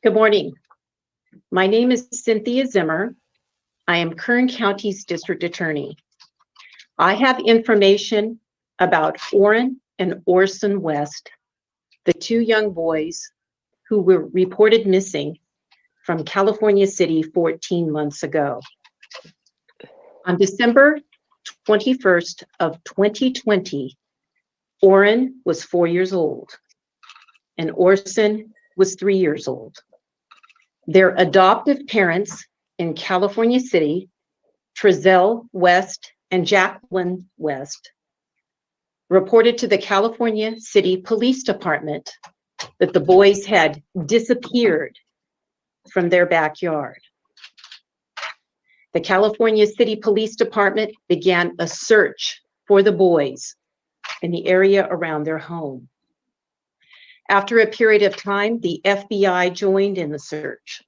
Good morning. My name is Cynthia Zimmer. I am Kern County's District Attorney. I have information about Orrin and Orson West, the two young boys who were reported missing from California City 14 months ago. On December 21st of 2020, Orrin was 4 years old and Orson was 3 years old. Their adoptive parents in California City, Trezel West and Jacqueline West, reported to the California City Police Department that the boys had disappeared from their backyard. The California City Police Department began a search for the boys in the area around their home. After a period of time, the FBI joined in the search,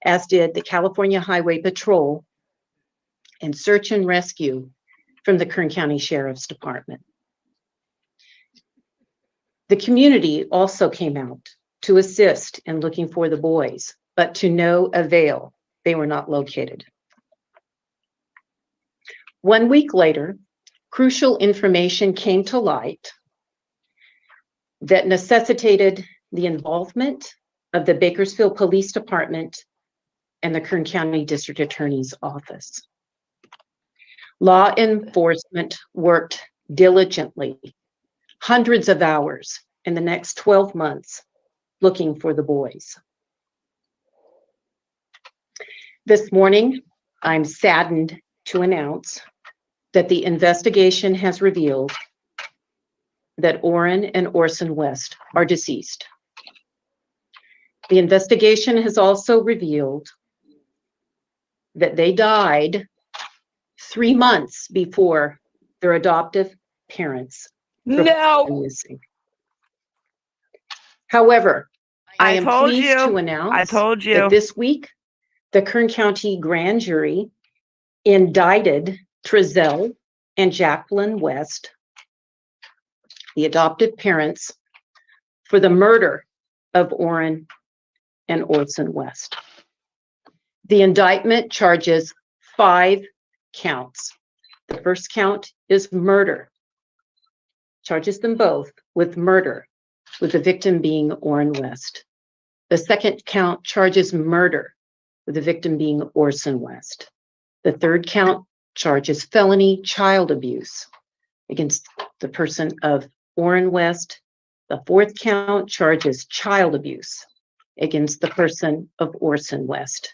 as did the California Highway Patrol and search and rescue from the Kern County Sheriff's Department. The community also came out to assist in looking for the boys, but to no avail. They were not located. 1 week later, crucial information came to light that necessitated the involvement of the Bakersfield Police Department and the Kern County District Attorney's Office. Law enforcement worked diligently, hundreds of hours in the next 12 months, looking for the boys. This morning, I'm saddened to announce that the investigation has revealed that Orrin and Orson West are deceased. The investigation has also revealed that they died 3 months before their adoptive parents were missing. However, I am pleased to announce that this week, the Kern County Grand Jury indicted Trezell and Jacqueline West, the adoptive parents, for the murder of Orrin and Orson West. The indictment charges 5 counts. The first count is murder, charges them both with murder, with the victim being Orrin West. The second count charges murder, with the victim being Orson West. The third count charges felony child abuse against the person of Orrin West. The fourth count charges child abuse against the person of Orson West.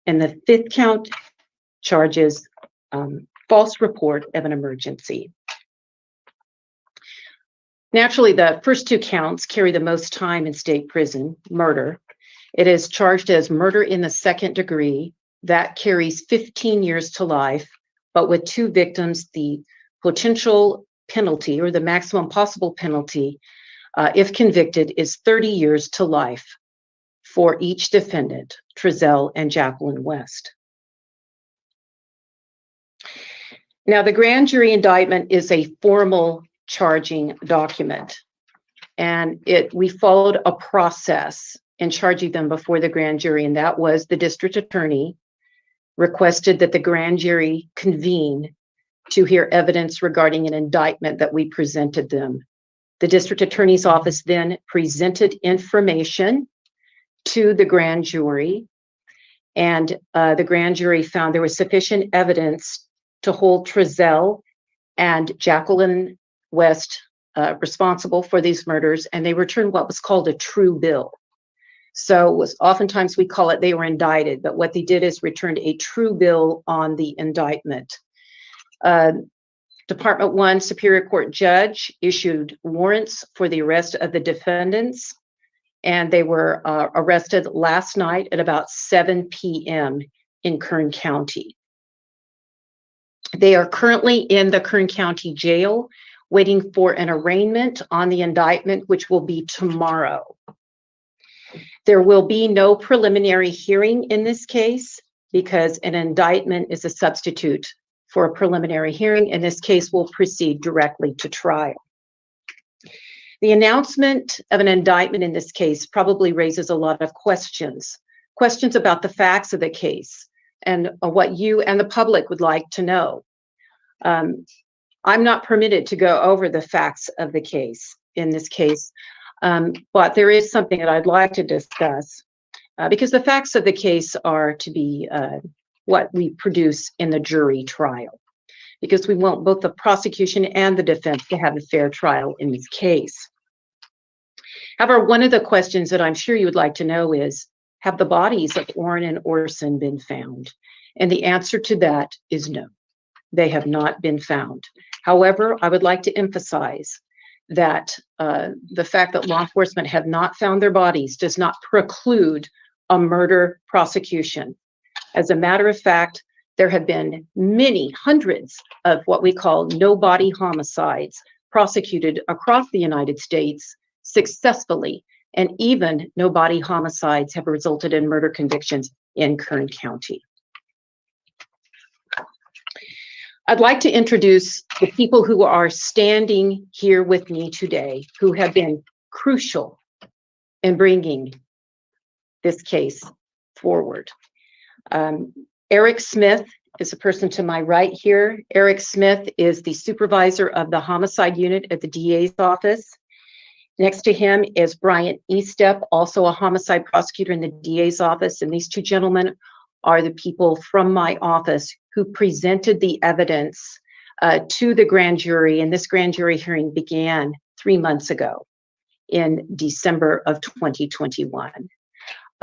And the fifth count charges false report of an emergency. Naturally, the first 2 counts carry the most time in state prison, murder. It is charged as murder in the second degree. That carries 15 years to life, but with 2 victims, the potential penalty or the maximum possible penalty, if convicted, is 30 years to life for each defendant, Trezel and Jacqueline West. Now, the grand jury indictment is a formal charging document, and we followed a process in charging them before the grand jury, and that was the district attorney requested that the grand jury convene to hear evidence regarding an indictment that we presented them. The district attorney's office then presented information to the grand jury, and the grand jury found there was sufficient evidence to hold Trezel and Jacqueline West responsible for these murders, and they returned what was called a true bill. So oftentimes we call it they were indicted, but what they did is returned a true bill on the indictment. Department 1 Superior Court judge issued warrants for the arrest of the defendants, and they were arrested last night at about 7 p.m. in Kern County. They are currently in the Kern County Jail waiting for an arraignment on the indictment, which will be tomorrow. There will be no preliminary hearing in this case because an indictment is a substitute for a preliminary hearing. In this case, will proceed directly to trial. The announcement of an indictment in this case probably raises a lot of questions about the facts of the case and what you and the public would like to know. I'm not permitted to go over the facts of the case in this case, but there is something that I'd like to discuss because the facts of the case are to be what we produce in the jury trial, because we want both the prosecution and the defense to have a fair trial in this case. However, one of the questions that I'm sure you would like to know is, have the bodies of Orrin and Orson been found? And the answer to that is no, they have not been found. However, I would like to emphasize that the fact that law enforcement have not found their bodies does not preclude a murder prosecution. As a matter of fact, there have been many hundreds of what we call no-body homicides prosecuted across the United States successfully, and even no-body homicides have resulted in murder convictions in Kern County. I'd like to introduce the people who are standing here with me today, who have been crucial in bringing this case forward. Eric Smith is the person to my right here. Eric Smith is the supervisor of the homicide unit at the DA's office. Next to him is Brian Estep, also a homicide prosecutor in the DA's office. And these two gentlemen are the people from my office who presented the evidence to the grand jury. And this grand jury hearing began 3 months ago in December of 2021.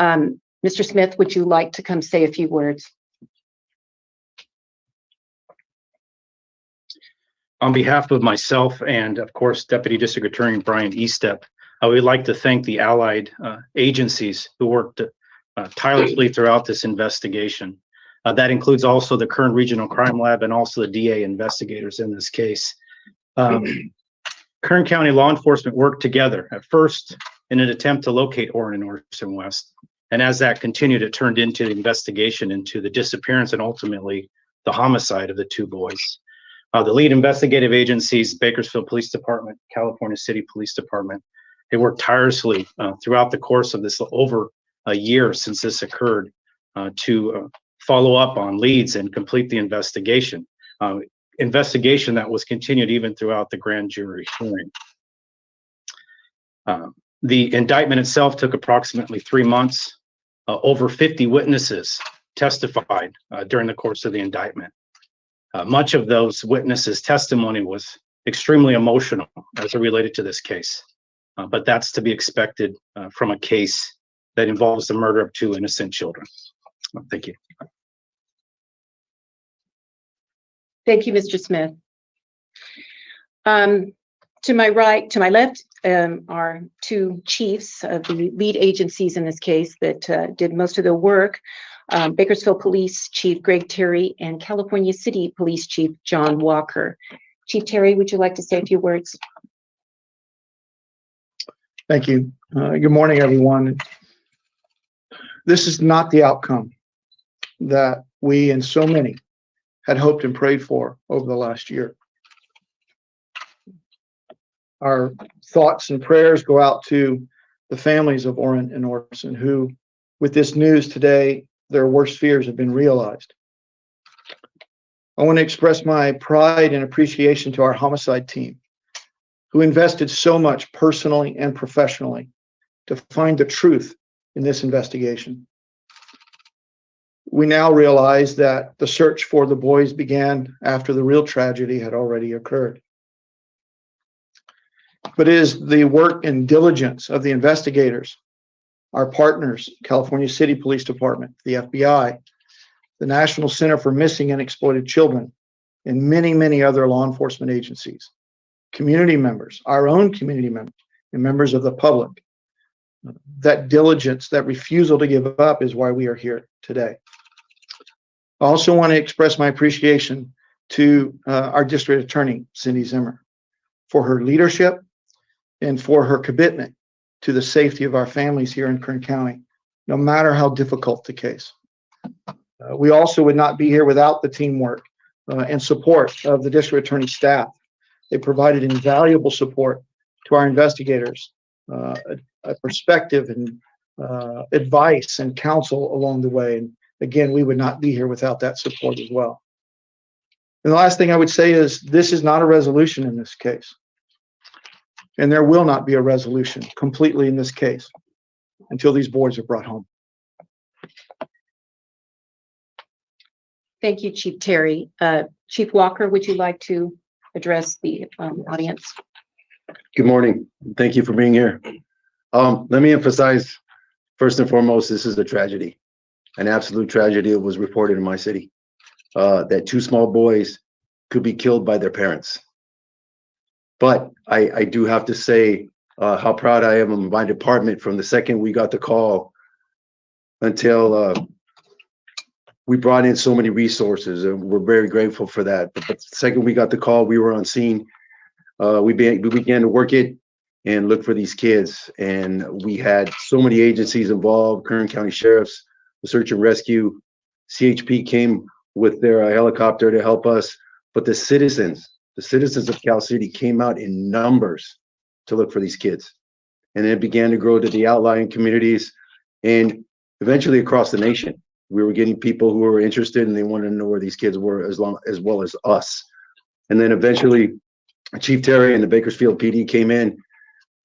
Mr. Smith, would you like to come say a few words? On behalf of myself and, of course, Deputy District Attorney Brian Estep, I would like to thank the allied agencies who worked tirelessly throughout this investigation. That includes also the Kern Regional Crime Lab and also the DA investigators in this case. Kern County law enforcement worked together at first in an attempt to locate Orrin and Orson West. And as that continued, it turned into the investigation into the disappearance and ultimately the homicide of the two boys. The lead investigative agencies, Bakersfield Police Department, California City Police Department, they worked tirelessly throughout the course of this over a year since this occurred to follow up on leads and complete the investigation. Investigation that was continued even throughout the grand jury hearing. The indictment itself took approximately 3 months. Over 50 witnesses testified during the course of the indictment. Much of those witnesses' testimony was extremely emotional as it related to this case, but that's to be expected from a case that involves the murder of 2 innocent children. Thank you. Thank you, Mr. Smith. To my right, to my left, are 2 chiefs of the lead agencies in this case that did most of the work. Bakersfield Police Chief Greg Terry and California City Police Chief John Walker. Chief Terry, would you like to say a few words? Thank you. Good morning, everyone. This is not the outcome that we and so many had hoped and prayed for over the last year. Our thoughts and prayers go out to the families of Orrin and Orson, who, with this news today, their worst fears have been realized. I want to express my pride and appreciation to our homicide team, who invested so much personally and professionally to find the truth in this investigation. We now realize that the search for the boys began after the real tragedy had already occurred. But it is the work and diligence of the investigators, our partners, California City Police Department, the FBI, the National Center for Missing and Exploited Children, and many, many other law enforcement agencies, community members, our own community members, and members of the public. That diligence, that refusal to give up is why we are here today. I also want to express my appreciation to our District Attorney, Cynthia Zimmer, for her leadership and for her commitment to the safety of our families here in Kern County, no matter how difficult the case. We also would not be here without the teamwork and support of the District Attorney staff. They provided invaluable support to our investigators a perspective and advice and counsel along the way. And again, we would not be here without that support as well. And the last thing I would say is this is not a resolution in this case. And there will not be a resolution completely in this case until these boys are brought home. Thank you, Chief Terry. Chief Walker, would you like to address the audience? Good morning. Thank you for being here. Let me emphasize, first and foremost, this is a tragedy, an absolute tragedy. It was reported in my city that 2 small boys could be killed by their parents. But I do have to say how proud I am of my department from the second we got the call until we brought in so many resources, and we're very grateful for that. But the second we got the call, we were on scene. We began to work it and look for these kids. And we had so many agencies involved, Kern County Sheriff's, the Search and Rescue, CHP came with their helicopter to help us. But the citizens of Cal City came out in numbers to look for these kids. And then it began to grow to the outlying communities and eventually across the nation. We were getting people who were interested and they wanted to know where these kids were as well as us. And then eventually Chief Terry and the Bakersfield PD came in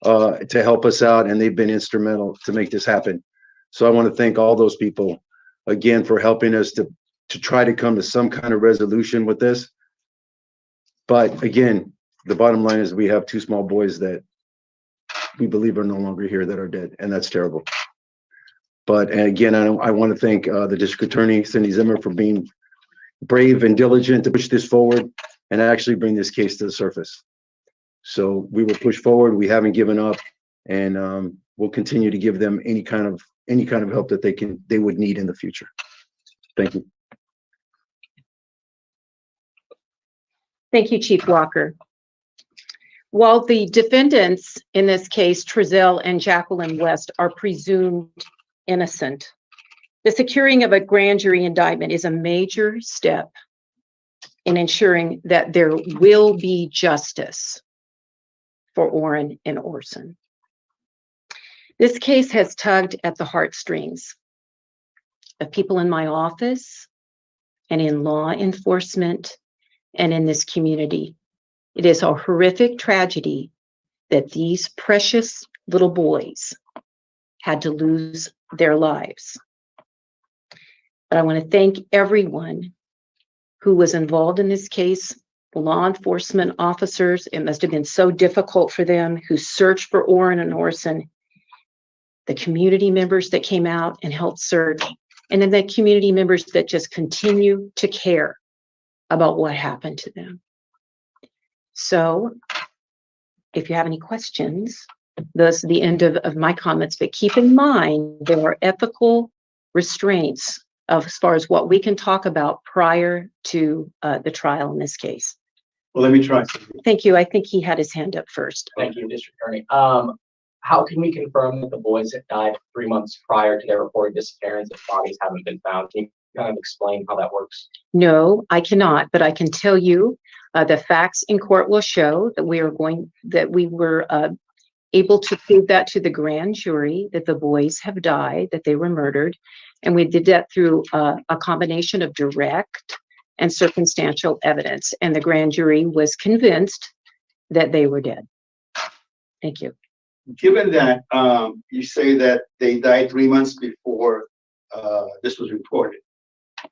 to help us out, and they've been instrumental to make this happen. So I want to thank all those people again for helping us to try to come to some kind of resolution with this. But again, the bottom line is we have 2 small boys that we believe are no longer here that are dead, and that's terrible. But and again, I want to thank the District Attorney, Cynthia Zimmer, for being brave and diligent to push this forward and actually bring this case to the surface. So we will push forward. We haven't given up, and we'll continue to give them any kind of help that they would need in the future. Thank you. Thank you, Chief Walker. While the defendants in this case, Trezel and Jacqueline West, are presumed innocent, the securing of a grand jury indictment is a major step in ensuring that there will be justice for Orrin and Orson. This case has tugged at the heartstrings of people in my office and in law enforcement and in this community. It is a horrific tragedy that these precious little boys had to lose their lives. But I want to thank everyone who was involved in this case, law enforcement officers. It must have been so difficult for them, who searched for Orrin and Orson, the community members that came out and helped search, and then the community members that just continue to care about what happened to them. So if you have any questions, those are the end of my comments, but keep in mind there are ethical restraints as far as what we can talk about prior to the trial in this case. Well, let me try. Thank you. I think he had his hand up first. Thank you, District Attorney. How can we confirm that the boys that died 3 months prior to their reported disappearance, if bodies haven't been found? Can you kind of explain how that works? No, I cannot, but I can tell you the facts in court will show that we were able to prove that to the grand jury, that the boys have died, that they were murdered. And we did that through a combination of direct and circumstantial evidence. And the grand jury was convinced that they were dead. Thank you. Given that you say that they died 3 months before this was reported,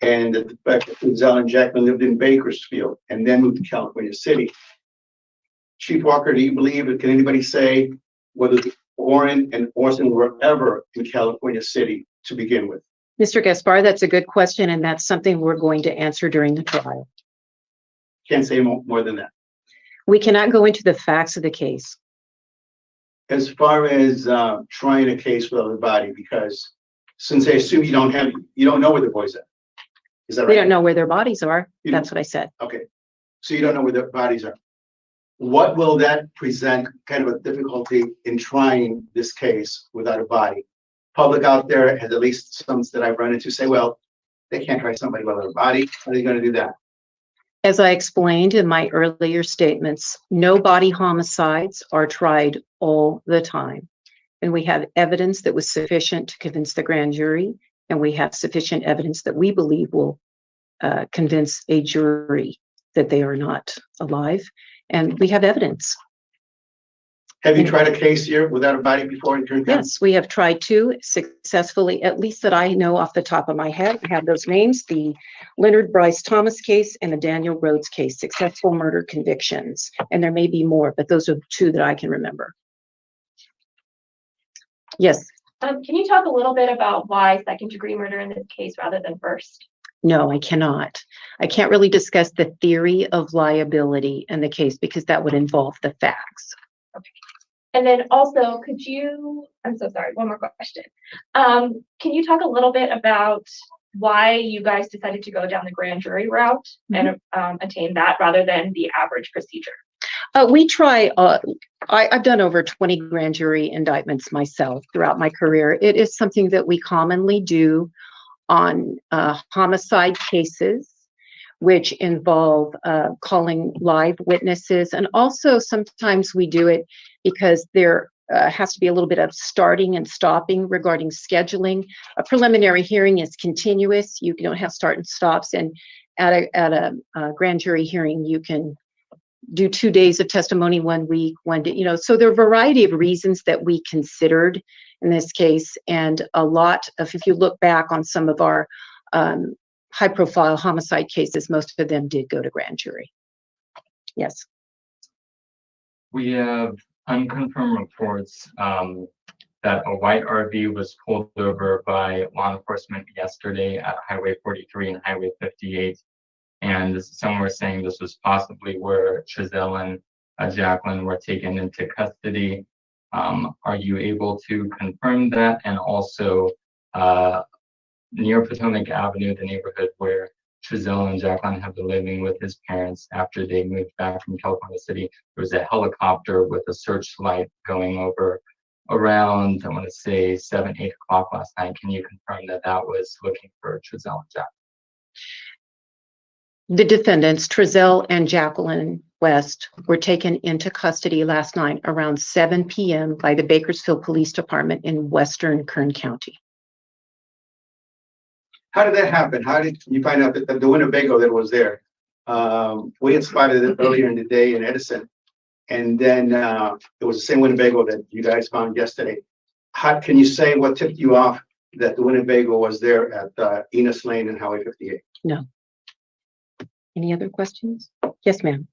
and that the fact that Trezell and Jacqueline lived in Bakersfield and then moved to California City, Chief Walker, do you believe, can anybody say whether Orrin and Orson were ever in California City to begin with? Mr. Gaspar, that's a good question, and that's something we're going to answer during the trial. Can't say more than that. We cannot go into the facts of the case. As far as trying a case with everybody, because since I assume you don't know where the boys are. Is that right? We don't know where their bodies are. You That's what I said. Okay. So you don't know where their bodies are. What will that present kind of a difficulty in trying this case without a body? Public out there has, at least some that I've run into, say, well, they can't try somebody without a body. How are they going to do that? As I explained in my earlier statements, no body homicides are tried all the time. And we have evidence that was sufficient to convince the grand jury, and we have sufficient evidence that we believe will convince a jury that they are not alive. And we have evidence. Have you tried a case here without a body before in Kern County? Yes, we have tried to successfully, at least that I know off the top of my head. I have those names, the Leonard Bryce Thomas case and the Daniel Rhodes case, successful murder convictions. And there may be more, but those are two that I can remember. Yes. Can you talk a little bit about why second-degree murder in this case rather than first? No, I cannot. I can't really discuss the theory of liability in the case because that would involve the facts. Okay. And then also, I'm so sorry, one more question. Can you talk a little bit about why you guys decided to go down the grand jury route and attain that rather than the average procedure? We try, I've done over 20 grand jury indictments myself throughout my career. It is something that we commonly do on homicide cases, which involve calling live witnesses. And also sometimes we do it because there has to be a little bit of starting and stopping regarding scheduling. A preliminary hearing is continuous. You don't have start and stops. And at a grand jury hearing, you can do 2 days of testimony 1 week, so there are a variety of reasons that we considered in this case. And a lot of, if you look back on some of our high profile homicide cases, most of them did go to grand jury. Yes. We have unconfirmed reports that a white RV was pulled over by law enforcement yesterday at Highway 43 and Highway 58. And some were saying this was possibly where Trezel and Jacqueline were taken into custody. Are you able to confirm that? And also near Potomac Avenue, the neighborhood where Trezel and Jacqueline have been living with his parents after they moved back from California City, there was a helicopter with a searchlight going over around, I want to say 7, 8 o'clock last night. Can you confirm that that was looking for Trezel and Jacqueline? The defendants, Trezel and Jacqueline West, were taken into custody last night around 7 p.m. by the Bakersfield Police Department in western Kern County. How did that happen? How did you find out that the Winnebago that was there? We had spotted it earlier in the day in Edison. And then it was the same Winnebago that you guys found yesterday. How can you say what tipped you off that the Winnebago was there at Enos Lane and Highway 58? No. Any other questions? Yes, ma'am.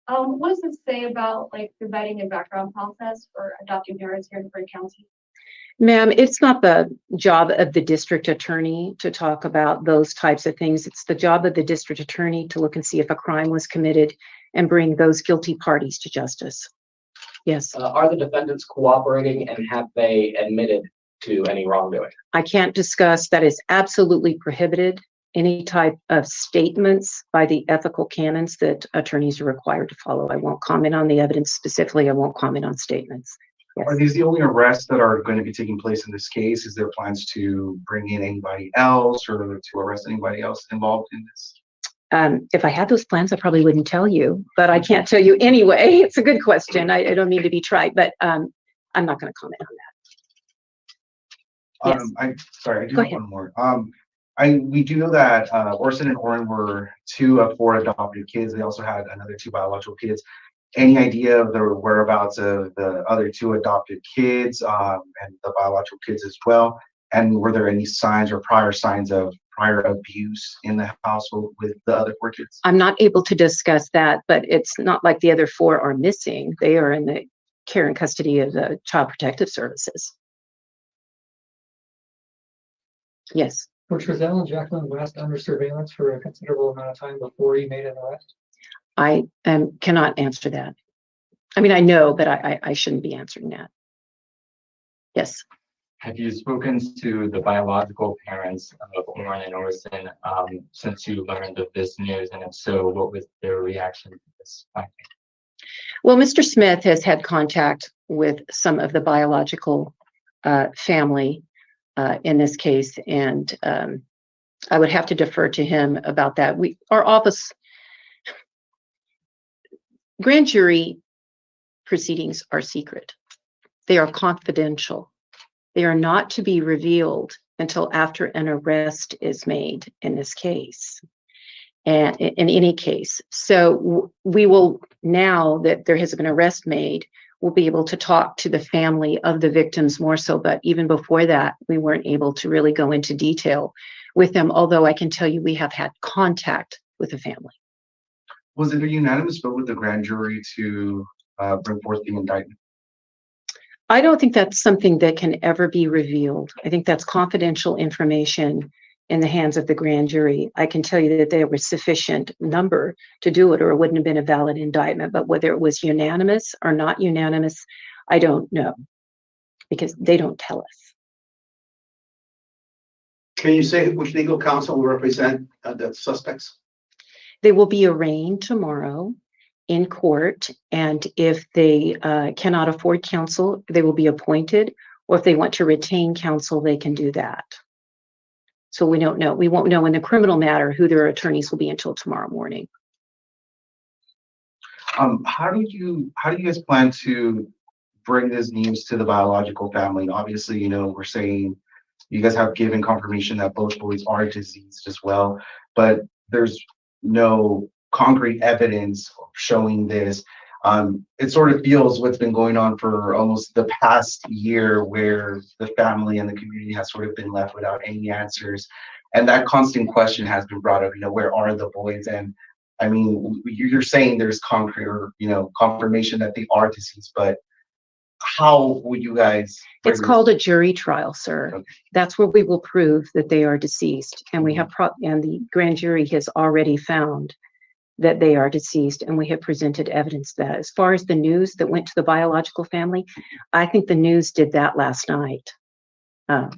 What does it say about like the vetting and background process for adopting parents here in Kern County? Ma'am, it's not the job of the district attorney to talk about those types of things. It's the job of the district attorney to look and see if a crime was committed and bring those guilty parties to justice. Yes. Are the defendants cooperating and have they admitted to any wrongdoing? I can't discuss, that is absolutely prohibited. Any type of statements by the ethical canons that attorneys are required to follow. I won't comment on the evidence specifically. I won't comment on statements. Yes. Are these the only arrests that are going to be taking place in this case? Is there plans to bring in anybody else or to arrest anybody else involved in this? If I had those plans, I probably wouldn't tell you, but I can't tell you anyway. It's a good question. I don't mean to be trite, but I'm not going to comment on that. Yes. I do have one more. We do know that Orson and Orrin were 2 of 4 adopted kids. They also had another 2 biological kids. Any idea of the whereabouts of the other 2 adopted kids and the biological kids as well? And were there any signs or prior signs of prior abuse in the household with the other 4 kids? I'm not able to discuss that, but it's not like the other 4 are missing. They are in the care and custody of the Child Protective Services. Yes. Were Trezel and Jacqueline West under surveillance for a considerable amount of time before you made an arrest? I cannot answer that. I mean, I know, but I shouldn't be answering that. Yes. Have you spoken to the biological parents of Orrin and Orson since you learned of this news? And if so, what was their reaction to this finding? Well, Mr. Smith has had contact with some of the biological family in this case, and I would have to defer to him about that. Our office grand jury proceedings are secret. They are confidential. They are not to be revealed until after an arrest is made in this case, and in any case. So we will, now that there has been an arrest made, we'll be able to talk to the family of the victims more so. But even before that, we weren't able to really go into detail with them, although I can tell you we have had contact with the family. Was it a unanimous vote with the grand jury to bring forth the indictment? I don't think that's something that can ever be revealed. I think that's confidential information in the hands of the grand jury. I can tell you that there was sufficient number to do it, or it wouldn't have been a valid indictment. But whether it was unanimous or not unanimous, I don't know, because they don't tell us. Can you say which legal counsel will represent the suspects? They will be arraigned tomorrow in court, and if they cannot afford counsel, they will be appointed, or if they want to retain counsel, they can do that. So we don't know. We won't know in the criminal matter who their attorneys will be until tomorrow morning. How do you guys plan to bring this news to the biological family? Obviously, we're saying you guys have given confirmation that both boys are diseased as well, but there's no concrete evidence showing this. It sort of feels what's been going on for almost the past year, where the family and the community has sort of been left without any answers. And that constant question has been brought up, where are the boys? And I mean, you're saying there's concrete or, confirmation that they are deceased, but how would you guys? It's called a jury trial, sir. Okay. That's where we will prove that they are deceased. And we have and the grand jury has already found that they are deceased, and we have presented evidence that. As far as the news that went to the biological family, I think the news did that last night. I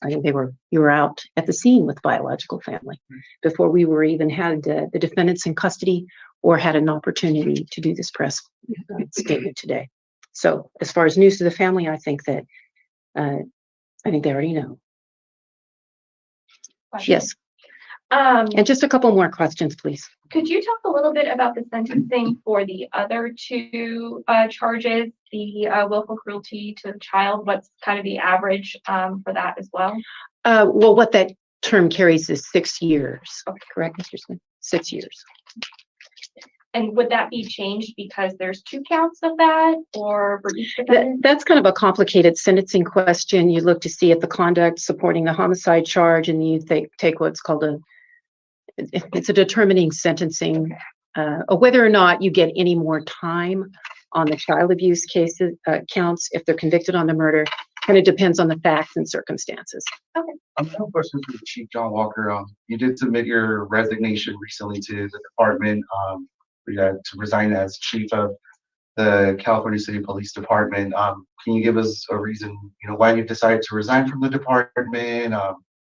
think you were out at the scene with the biological family before we were even had the defendants in custody or had an opportunity to do this press statement today. So as far as news to the family, I think that I think they already know. Yes. And just a couple more questions, please. Could you talk a little bit about the sentencing for the other two charges, the willful cruelty to the child? What's kind of the average for that as well? Well, what that term carries is 6 years. Okay, correct, Mr. Smith? 6 years. And would that be changed because there's 2 counts of that, or for each defendant? That's kind of a complicated sentencing question. You look to see if the conduct supporting the homicide charge, and you take what's called it's a determining sentencing, whether or not you get any more time on the child abuse cases counts if they're convicted on the murder. Kind of depends on the facts and circumstances. Okay. I have a question for the Chief John Walker. You did submit your resignation recently to the department to resign as chief of the California City Police Department. Can you give us a reason, why you decided to resign from the department,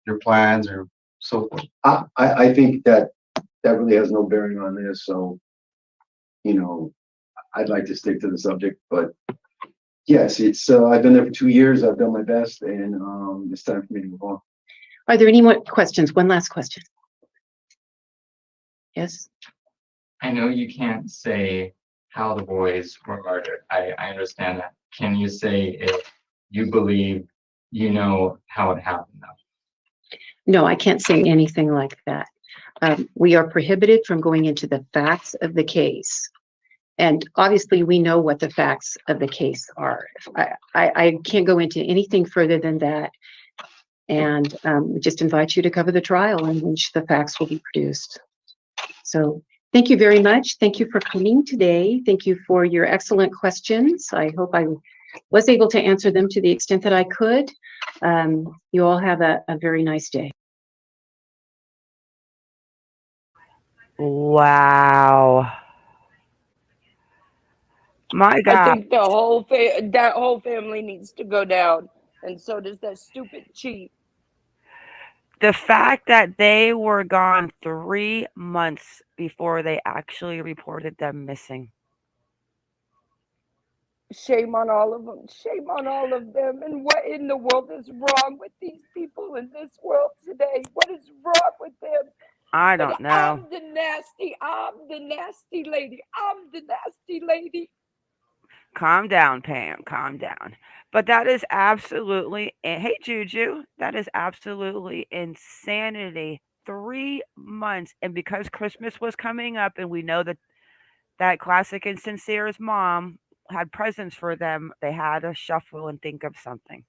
your plans, or so forth? I think that really has no bearing on this. So, I'd like to stick to the subject, but yes, it's I've been there for 2 years. I've done my best, and it's time for me to move on. Are there any more questions? One last question. Yes. I know you can't say how the boys were murdered. I understand that. Can you say if you believe you know how it happened though? No, I can't say anything like that. We are prohibited from going into the facts of the case. And obviously we know what the facts of the case are. I can't go into anything further than that. And we just invite you to cover the trial in which the facts will be produced. So thank you very much. Thank you for coming today. Thank you for your excellent questions. I hope I was able to answer them to the extent that I could. You all have a very nice day. Wow. My I God. think that whole family needs to go down, and so does that stupid chief. The fact that they were gone 3 months before they actually reported them missing. Shame on all of them. Shame on all of them. And what in the world is wrong with these people in this world today? What is wrong with them? I But don't know. I'm the nasty lady. I'm the nasty lady. Calm down, Pam. Calm down. But that is absolutely, hey, Juju, that is absolutely insanity. 3 months. And because Christmas was coming up and we know that classic and sincere's mom had presents for them, they had to shuffle and think of something.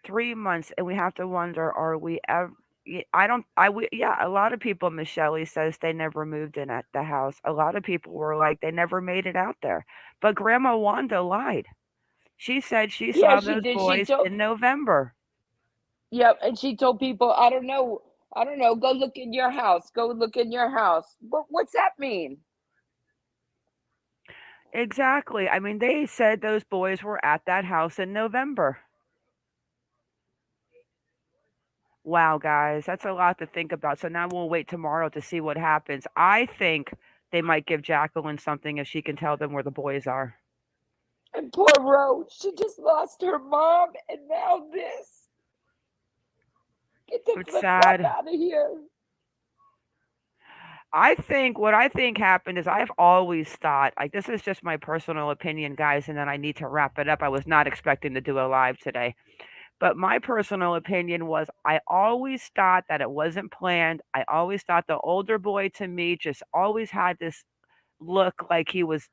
3 months, and we have to wonder: are we ever? I don't. Yeah. A lot of people, Miss Shelley says they never moved in at the house. A lot of people were like they never made it out there. But Grandma Wanda lied. She said she Yeah, saw she those did. She boys told, in November. yep, and she told people, I don't know, go look in your house. Go look in your house. What's that mean? Exactly. I mean, they said those boys were at that house in November. Wow, guys, that's a lot to think about. So now we'll wait tomorrow to see what happens. I think they might give Jacqueline something if she can tell them where the boys are. And poor Rose, she just lost her mom, and now this. Get the It's flip flop sad. out of here. I think what I think happened is I've always thought, like, this is just my personal opinion, guys, and then I need to wrap it up. I was not expecting to do a live today. But my personal opinion was I always thought that it wasn't planned. I always thought the older boy to me just always had this look like he was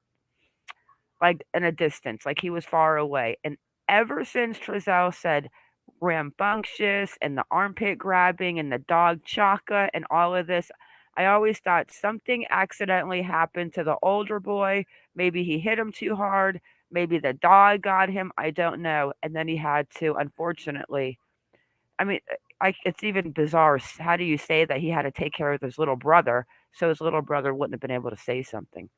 like in a distance, like he was far away. And ever since Trezell said rambunctious and the armpit grabbing and the dog chaka and all of this, I always thought something accidentally happened to the older boy. Maybe he hit him too hard. Maybe the dog got him. I don't know. And then he had to, unfortunately, I mean, it's even bizarre. How do you say that he had to take care of his little brother so his little brother wouldn't have been able to say something?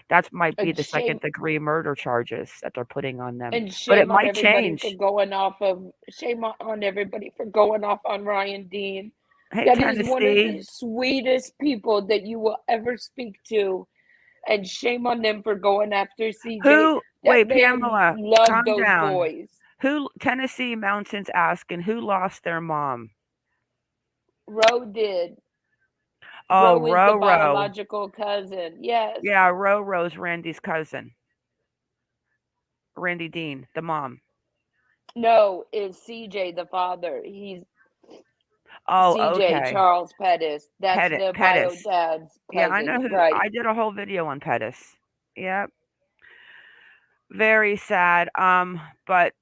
That might be And the second shame degree murder charges that they're putting on them. and But it shame on might everybody for change. going off of shame on everybody for going off on Ryan Dean. Hey, That is one of Tennessee. the sweetest people that you will ever speak to. And shame on them for going after CJ. That Wait, man Pamela, loved calm those down. boys. Tennessee Mountains asking who lost their mom? Roe did. Oh, Roe is the Roro. biological cousin. Yes. Yeah, Roro's Randy's cousin. Randy Dean, the mom. No, it's CJ the father. He's Oh, CJ okay. Charles Pettis. That's the bio Pettis. dad's Yeah, I know cousin. who. Right. I did a whole video on Pettis. Yep. Very sad. But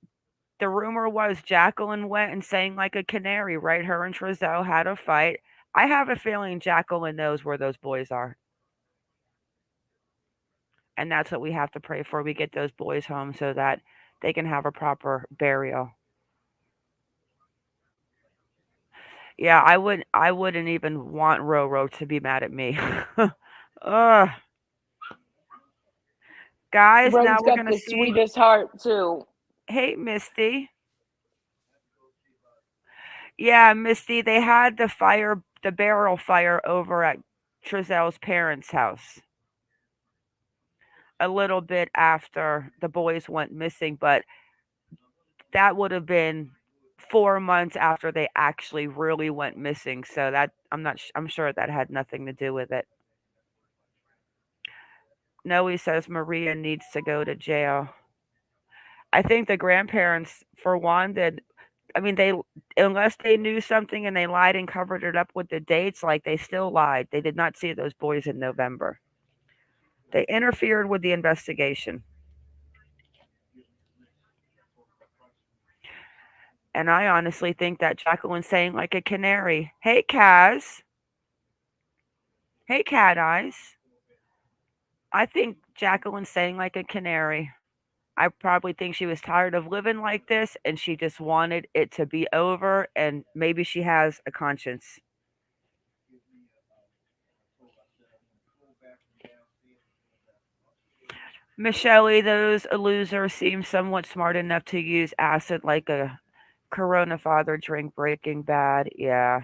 the rumor was Jacqueline went and sang like a canary, right? Her and Trezell had a fight. I have a feeling Jacqueline knows where those boys are. And that's what we have to pray for. We get those boys home so that they can have a proper burial. Yeah, I wouldn't even want Roro to be mad at me. Ugh. Guys, now Roe's we're got gonna the see. sweetest heart too. Hey, Misty. Yeah, Misty, they had the barrel fire over at Trezell's parents' house a little bit after the boys went missing, but that would have been 4 months after they actually really went missing. So that I'm sure that had nothing to do with it. Noe says Maria needs to go to jail. I think the grandparents, for one, did. I mean, they unless they knew something and they lied and covered it up with the dates, like they still lied. They did not see those boys in November. They interfered with the investigation. And I honestly think that Jacqueline's saying like a canary, "Hey, Kaz. Hey, Cat Eyes." I think Jacqueline's saying like a canary. I probably think she was tired of living like this and she just wanted it to be over, and maybe she has a conscience. Michelle, those losers seem somewhat smart enough to use acid like a Corona father drink Breaking Bad. Yeah.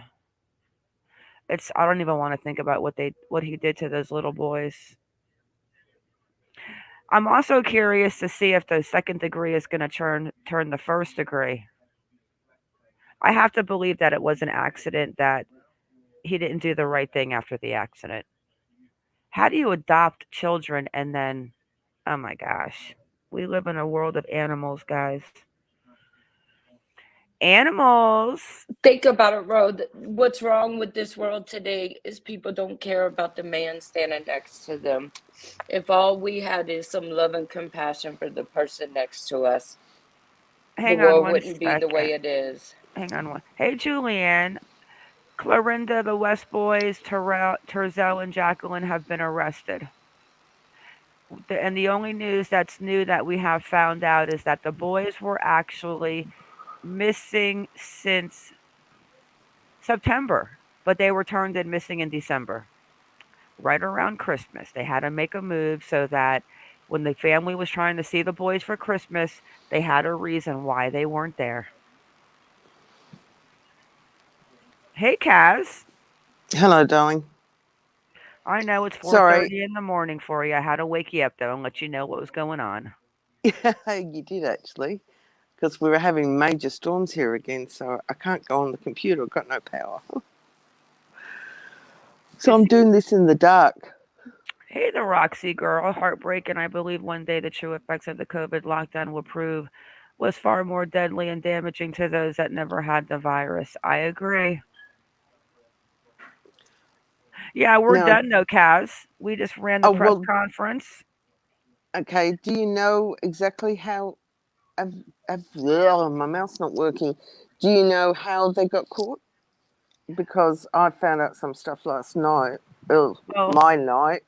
I don't even want to think about what he did to those little boys. I'm also curious to see if the second degree is going to turn the first degree. I have to believe that it was an accident, that he didn't do the right thing after the accident. How do you adopt children and then, oh my gosh, we live in a world of animals, guys. Animals. Think about it, Ro. What's wrong with this world today is people don't care about the man standing next to them. If all we had is some love and compassion for the person next to us, the Hang on world one wouldn't be the second. way it is. Hang on one. Hey, Julianne. Clorinda, the West boys, Trezell, and Jacqueline have been arrested. And the only news that's new that we have found out is that the boys were actually missing since September, but they were turned in missing in December, right around Christmas. They had to make a move so that when the family was trying to see the boys for Christmas, they had a reason why they weren't there. Hey, Kaz. Hello, darling. I know it's Sorry. 4:30 in the morning for you. I had to wake you up though and let you know what was going on. You did actually, because we were having major storms here again, so I can't go on the computer. I've got no power. So I'm doing this in the dark. Hey, the Roxy girl. Heartbreaking. I believe one day the true effects of the COVID lockdown will prove was far more deadly and damaging to those that never had the virus. I agree. Yeah, we're Now, done though, Kaz. We just ran the oh, press well, conference. okay. Do you know exactly how? My mouth's not working. Do you know how they got caught? Because I found out some stuff last night. Oh, Well, my night.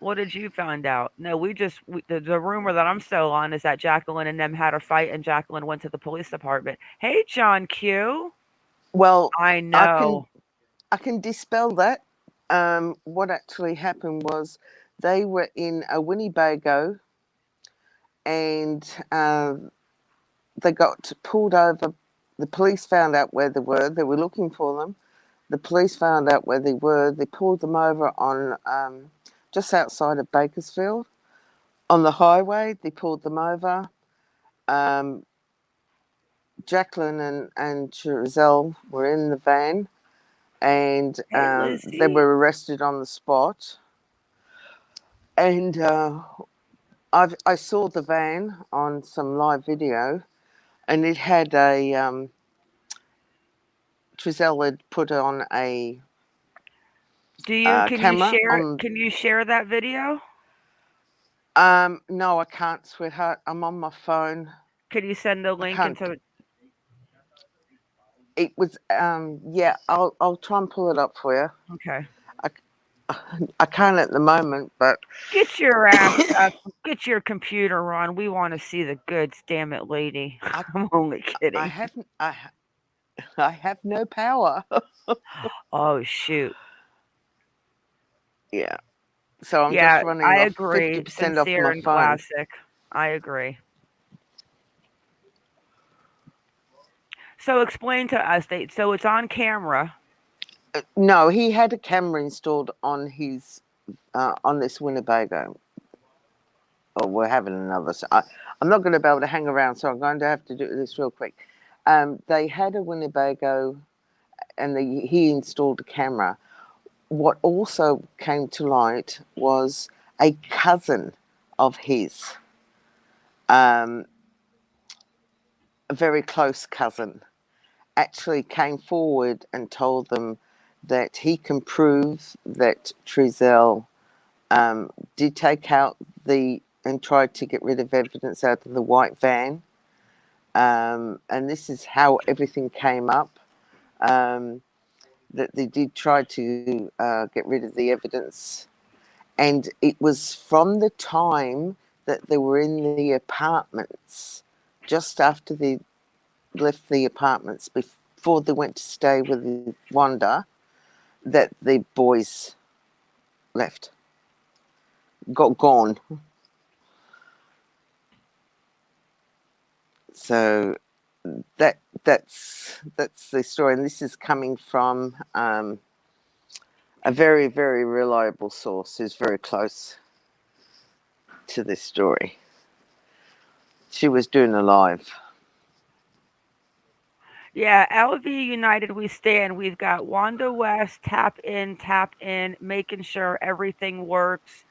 what did you find out? No, the rumor that I'm still on is that Jacqueline and them had a fight and Jacqueline went to the police department. Hey, John Q. Well, I I can know. I can dispel that. What actually happened was they were in a Winnebago and they got pulled over. The police found out where they were. They were looking for them. The police found out where they were. They pulled them over on just outside of Bakersfield on the highway. They pulled them over. Um, Jacqueline and Trezell were in the van, and Hey, they Lizzie. were arrested on the spot. And I saw the van on some live video, and it had a Trezell had put on a camera on. Can you share that video? No, I can't, sweetheart. I'm on my phone. Could you send the I link can't. into It was yeah. I'll try and pull it up for you. Okay. I can't at the moment, but Get your ass up. Get your computer on. We want to see the goods, damn it, lady. I'm only I kidding. haven't. I have no power. Oh shoot. Yeah. So I'm Yeah, just running I off agree. 50% off Sincere my and phone. classic. I agree. So explain to us. So it's on camera. No, he had a camera installed on his on this Winnebago. Oh, we're having another. So I'm not going to be able to hang around, so I'm going to have to do this real quick. They had a Winnebago, and he installed a camera. What also came to light was a cousin of his, a very close cousin, actually came forward and told them that he can prove that Trezell did take out and tried to get rid of evidence out of the white van. And this is how everything came up. That they did try to get rid of the evidence. And it was from the time that they were in the apartments, just after they left the apartments, before they went to stay with Wanda, that the boys left, got gone. So that's the story, and this is coming from a very, very reliable source who's very close to this story. She was doing a live. Yeah, LV United we stand. We've got Wanda West, tap in, making sure everything works.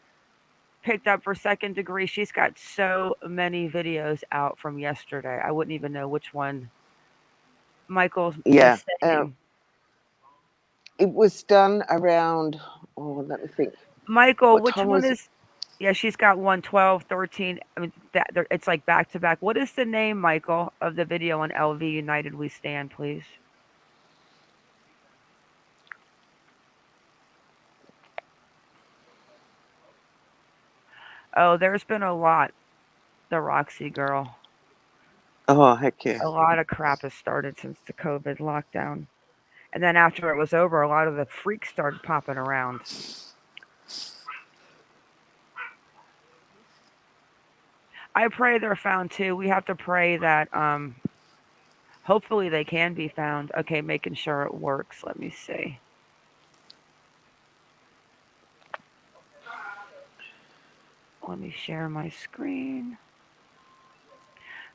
Picked up for second degree. She's got so many videos out from yesterday. I wouldn't even know which one Michael Yeah. was saying. It was done around, oh, let me think. Michael, What which time one was it? is? Yeah, she's got 1, 12, 13. I mean, it's like back to back. What is the name, Michael, of the video on LV United We Stand, please? Oh, there's been a lot. The Roxy girl. Oh, heck yeah. A lot of crap has started since the COVID lockdown. And then after it was over, a lot of the freaks started popping around. I pray they're found too. We have to pray that hopefully they can be found. Okay, making sure it works. Let me see. Let me share my screen.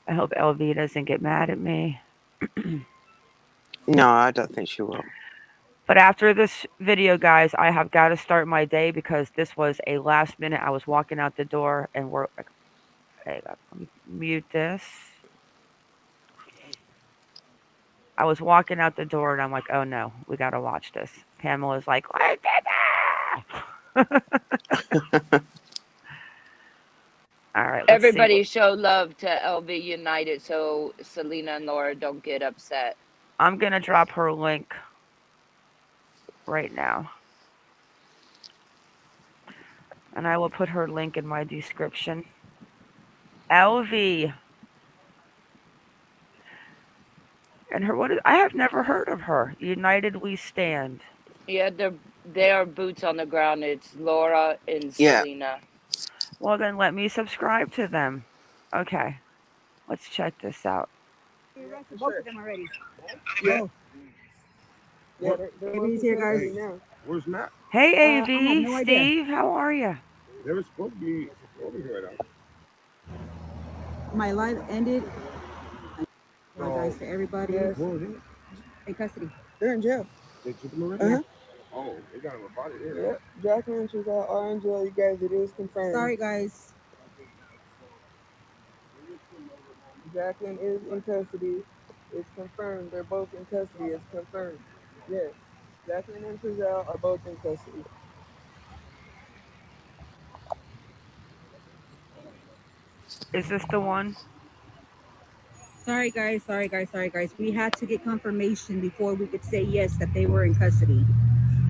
I hope LV doesn't get mad at me. No, I don't think she will. But after this video, guys, I have got to start my day because this was a last minute. I was walking out the door and we're. Hey, let me mute this. I was walking out the door and I'm like, oh no, we got to watch this. Pamela's like, what did that? All right, let's see. Everybody show love to LV United so Selena and Laura don't get upset. I'm going to drop her link right now. And I will put her link in my description. LV. And her, what is, I have never heard of her. United We Stand. Yeah, they are boots on the ground. It's Laura and Yeah. Selena. Well, then let me subscribe to them. Okay. Let's check this out. You arrested both of them already. Yeah. AV's here, guys. Where's Matt? Hey, I AV. have no idea. Steve, how are you? They were supposed to be over here right now. My life ended. I apologize to everybody. Yes. Where are they? In custody. They're in jail. They took them already? Uh-huh. Oh, they got them a body there. Yep. Jacqueline, Trezel are in jail. You guys, it is confirmed. Sorry, guys. Jacqueline is in custody. It's confirmed. They're both in custody. It's confirmed. Yes. Jacqueline and Trezel are both in custody. Is this the one? Sorry, guys. Sorry, guys. Sorry, guys. We had to get confirmation before we could say yes that they were in custody.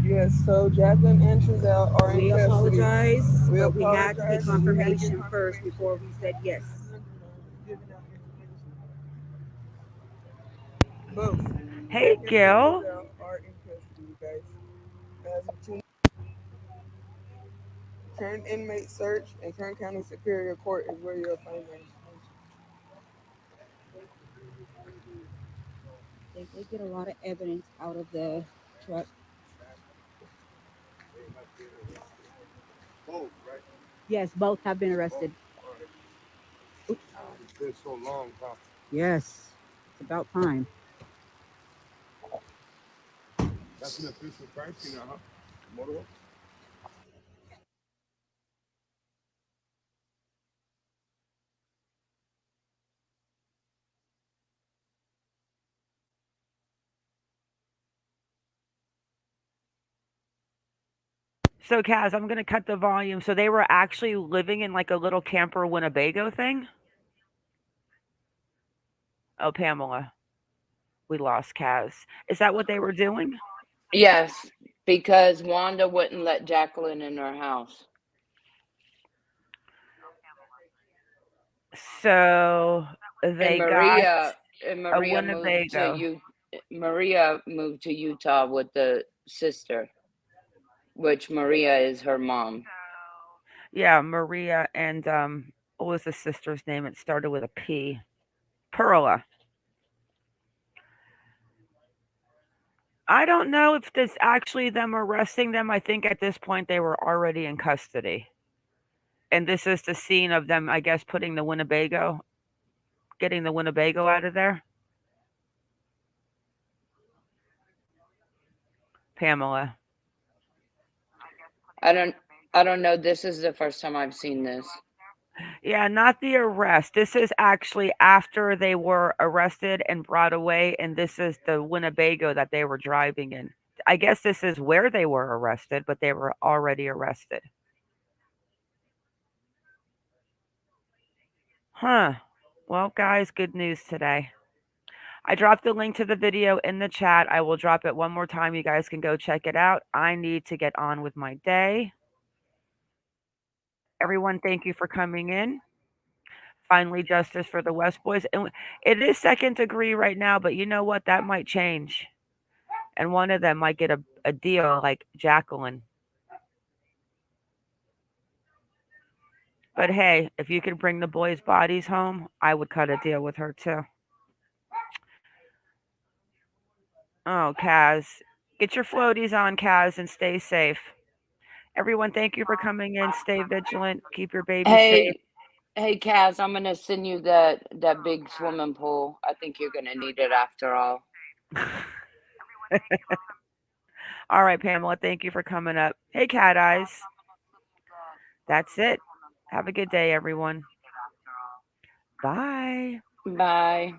Yes, so Jacqueline and Trezel are in We custody. apologize, We but we had to apologize. get confirmation first before we said yes. Both. Hey, Jacqueline Gil. and Trezel are in custody, you guys. As of 2. Kern inmate search and Kern County Superior Court is where you'll find them. They did get a lot of evidence out of the truck. Both, right? Yes, both have been arrested. Oops. It's been so long, huh? Yes, it's about time. That's an official crime scene now, huh? Motorway? So, Kaz, I'm going to cut the volume. So they were actually living in like a little camper Winnebago thing? Oh, Pamela. We lost Kaz. Is that what they were doing? Yes, because Wanda wouldn't let Jacqueline in her house. So they got a Winnebago. Maria moved to Utah with the sister, which Maria is her mom. Yeah, Maria and what was the sister's name? It started with a P. Perla. I don't know if it's actually them arresting them. I think at this point they were already in custody. And this is the scene of them, I guess, putting the Winnebago, getting the Winnebago out of there. Pamela. I don't know. This is the first time I've seen this. Yeah, not the arrest. This is actually after they were arrested and brought away, and this is the Winnebago that they were driving in. I guess this is where they were arrested, but they were already arrested. Huh. Well, guys, good news today. I dropped the link to the video in the chat. I will drop it one more time. You guys can go check it out. I need to get on with my day. Everyone, thank you for coming in. Finally, justice for the West boys. And it is second degree right now, but you know what? That might change. And one of them might get a deal like Jacqueline. But hey, if you could bring the boys' bodies home, I would cut a deal with her too. Oh, Kaz. Get your floaties on, Kaz, and stay safe. Everyone, thank you for coming in. Stay vigilant. Keep your baby safe. Hey, Kaz, I'm gonna send you that big swimming pool. I think you're gonna need it after all. All right, Pamela, thank you for coming up. Hey, Cat Eyes. That's it. Have a good day, everyone. Bye. Bye.